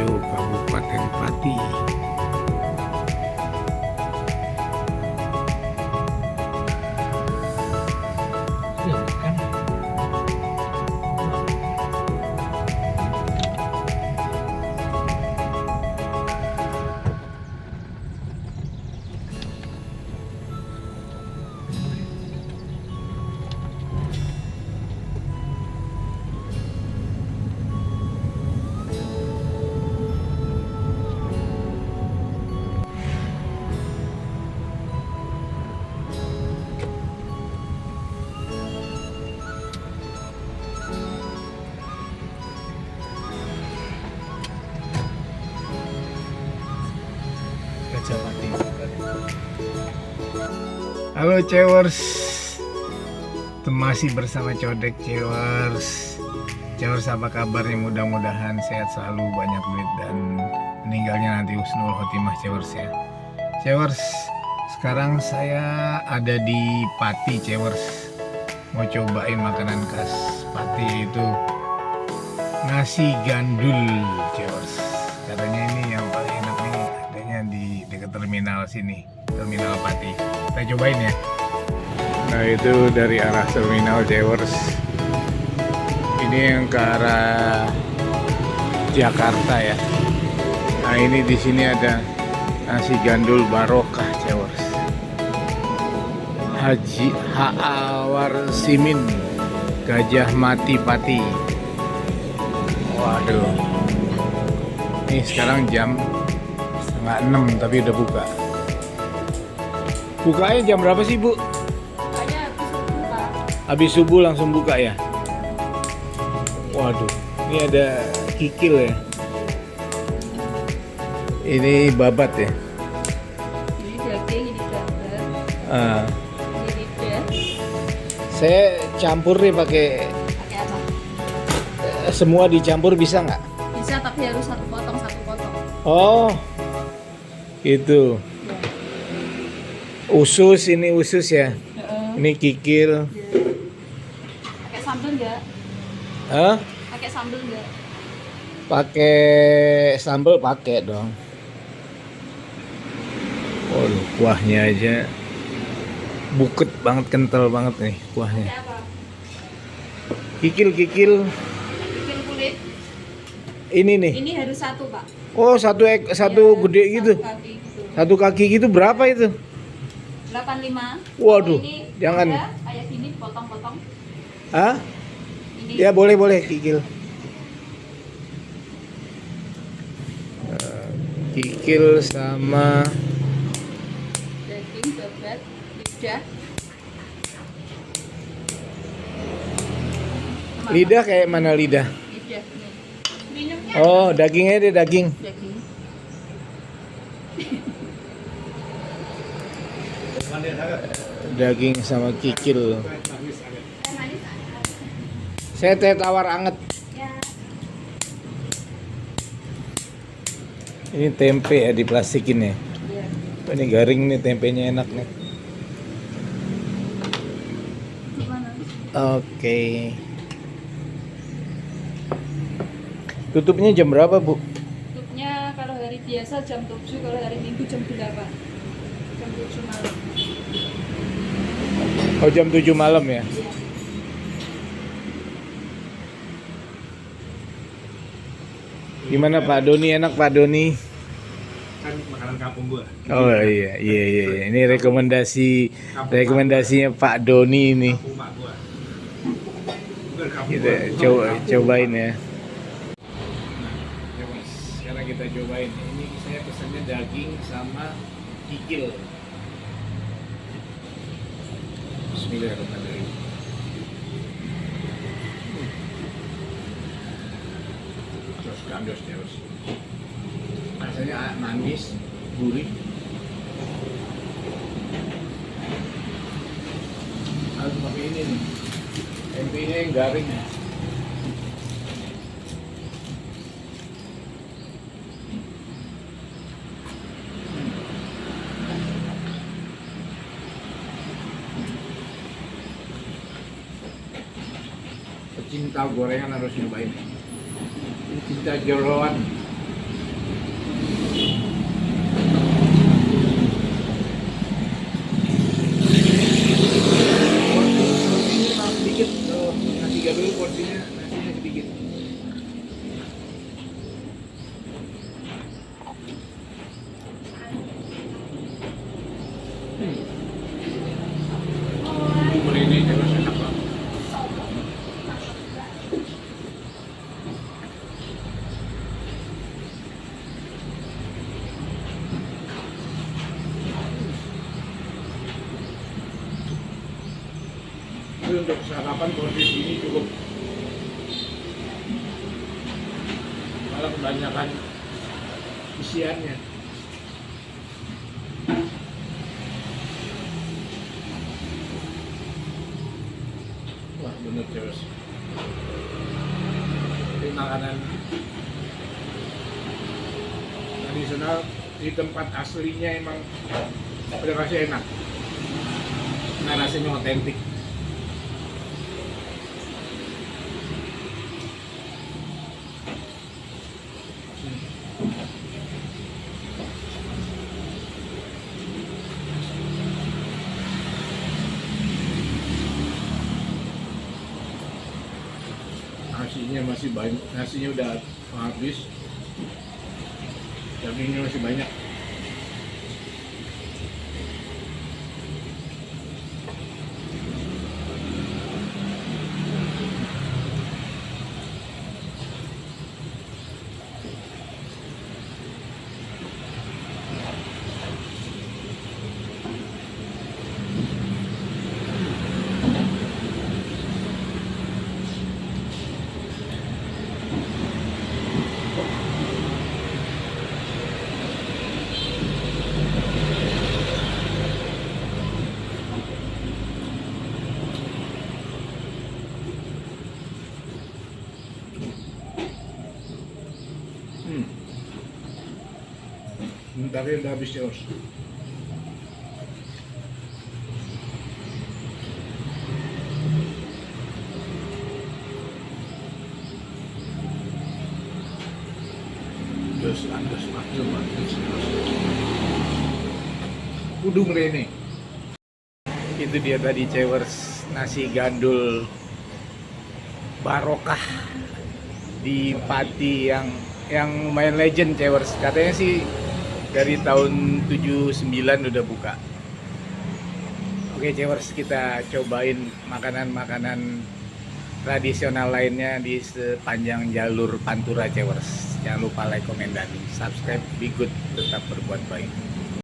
Harjo, Kabupaten Pati. Halo Cewers, masih bersama Codek Cewers. Cewers apa kabarnya? Mudah-mudahan sehat selalu, banyak duit dan meninggalnya nanti husnul khotimah Cewers ya. Cewers, sekarang saya ada di Pati Cewers. Mau cobain makanan khas Pati, yaitu nasi gandul Cewers. Katanya ini yang paling enak nih, adanya di dekat terminal sini, terminal Pati. Kita cobain ya. Nah itu dari arah terminal Cewers. Ini yang ke arah Jakarta ya. Nah ini di sini ada nasi gandul barokah Cewers. Haji Ha'awar Simin, Gajah Mati Pati. Waduh. Ini sekarang jam 5:30 tapi udah buka. Bukanya jam berapa sih, Bu? Bukanya habis subuh, Pak. Habis subuh langsung buka ya? Waduh, ini ada kikil ya. Ini babat ya. Ini daging, ini gambar, Ah, ini lidah. saya campur nih pakai Pakai apa? semua dicampur bisa nggak? Bisa, tapi harus satu potong. Oh, itu. Usus, ini usus ya. Ini kikil. Pakai sambal nggak? Hah? Pakai sambal nggak? Pakai sambal, pakai dong. Waduh, kuahnya aja buket banget, kental banget nih kuahnya. Pakai apa? Kikil. Bikin kulit. Ini nih. Ini harus satu, Pak. Oh, satu Ya, gede gitu. Satu kaki gitu. Satu kaki gitu berapa itu? 85. Waduh, Ini jangan. udah kayak gini, potong-potong. Hah? Ini Ya boleh kikil. Kikil sama daging, babat, lidah. lidah. Kayak mana lidah? Lidah nih. Minumnya Oh, dagingnya deh, daging. daging. Daging sama kikil. Manis. Saya teh tawar anget. Ya. Ini tempe ya, diplastikin ya. Iya. Ini garing nih, tempenya enak nih. Gimana? Oke. Tutupnya jam berapa, Bu? Tutupnya kalau hari biasa jam 7, kalau hari Minggu jam 8. Jam 7 malam. Oh, jam 7 malam ya. Iya. Gimana Pak Doni? Enak Pak Doni? Kan makanan kampung gua. Oh iya. Ini rekomendasinya Pak Doni ini. Kampung mak gua. Bukan kampung Kita gua. cobain ya. Ya Mas, sekarang kita cobain. Ini saya pesannya daging sama kikil. Bismillahirrahmanirrahim. Terus. Rasanya manis, gurih. Harus pakai ini nih. Tempenya yang garing. Pecinta gorengan harus nyobain. Pecinta jeroan Tapi untuk sarapan porsi ini cukup. Malah kebanyakan isiannya. Wah bener terus. Ini makanan tradisional di tempat aslinya emang udah kasih enak. Nah rasanya otentik. Nasinya masih banyak, nasinya udah habis, dagingnya masih banyak. Bentar ya udah habis ya Os. Terus andas makjum Udung Rene. Itu dia tadi Cewers, nasi gandul barokah di Pati yang lumayan legend Cewers. Katanya sih dari tahun 79 udah buka. Oke Cewers, kita cobain makanan-makanan tradisional lainnya di sepanjang jalur Pantura Cewers. Jangan lupa like, komen, dan subscribe. Be good, tetap berbuat baik.